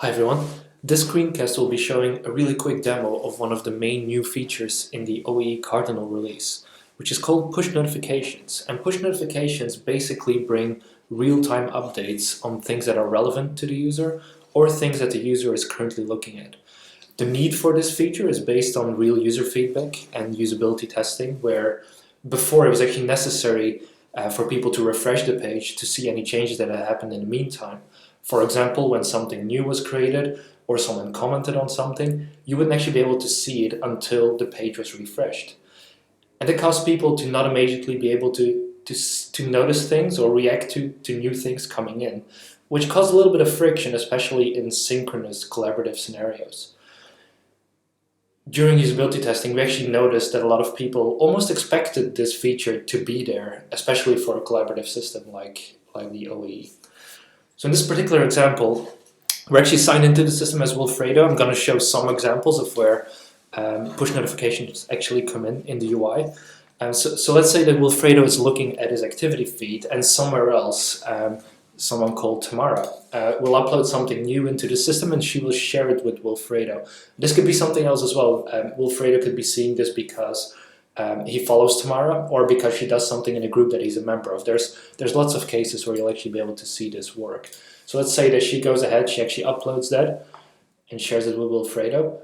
Hi everyone. This screencast will be showing a really quick demo of one of the main new features in the OAE Cardinal release, which is called push notifications. And push notifications basically bring real-time updates on things that are relevant to the user or things that the user is currently looking at. The need for this feature is based on real user feedback and usability testing, where before it was actually necessary for people to refresh the page to see any changes that had happened in the meantime. For example, when something new was created or someone commented on something, you wouldn't actually be able to see it until the page was refreshed. And it caused people to not immediately be able to notice things or react to new things coming in, which caused a little bit of friction, especially in synchronous collaborative scenarios. During usability testing, we actually noticed that a lot of people almost expected this feature to be there, especially for a collaborative system like the OAE. So in this particular example, we're actually signed into the system as Wilfredo. I'm going to show some examples of where push notifications actually come in the UI. So let's say that Wilfredo is looking at his activity feed, and somewhere else, someone called Tamara will upload something new into the system, and she will share it with Wilfredo. This could be something else as well. Wilfredo could be seeing this because he follows Tamara, or because she does something in a group that he's a member of. There's lots of cases where you'll actually be able to see this work. So let's say that she goes ahead, she actually uploads that and shares it with Wilfredo.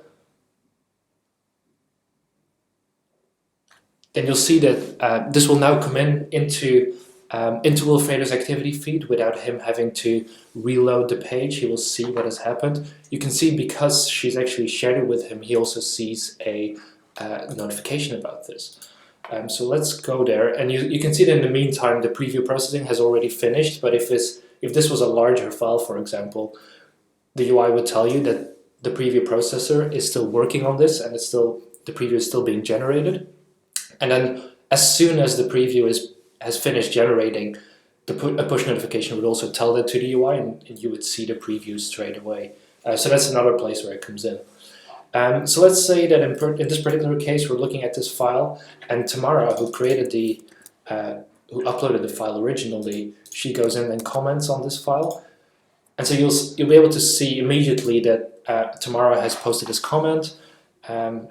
Then you'll see that this will now come into Wilfredo's activity feed without him having to reload the page. He will see what has happened. You can see because she's actually shared it with him, he also sees a notification about this. So let's go there, and you can see that in the meantime the preview processing has already finished, but if this was a larger file, for example, the UI would tell you that the preview processor is still working on this and the preview is still being generated. And then as soon as the preview has finished generating, a push notification would also tell that to the UI, and you would see the preview straight away. So that's another place where it comes in. So let's say that in this particular case, we're looking at this file, and Tamara, who uploaded the file originally, she goes in and comments on this file. And so you'll be able to see immediately that Tamara has posted this comment, and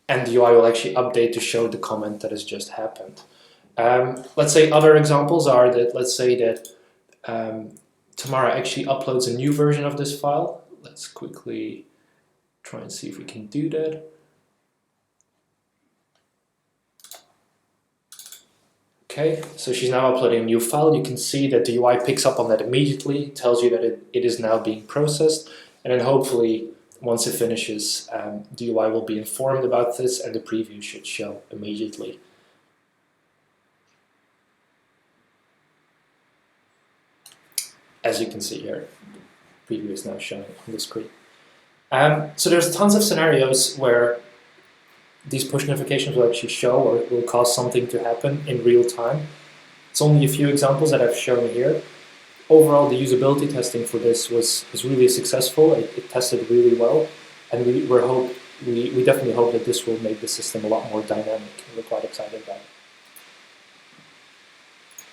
the UI will actually update to show the comment that has just happened. Let's say other examples are that, let's say that Tamara actually uploads a new version of this file. Let's quickly try and see if we can do that. Okay, so she's now uploading a new file. You can see that the UI picks up on that immediately, tells you that it is now being processed, and then hopefully once it finishes, the UI will be informed about this and the preview should show immediately. As you can see here, the preview is now showing on the screen. So there's tons of scenarios where these push notifications will actually show or will cause something to happen in real time. It's only a few examples that I've shown here. Overall, the usability testing for this was really successful. It tested really well, and we definitely hope that this will make the system a lot more dynamic, and we're quite excited about it.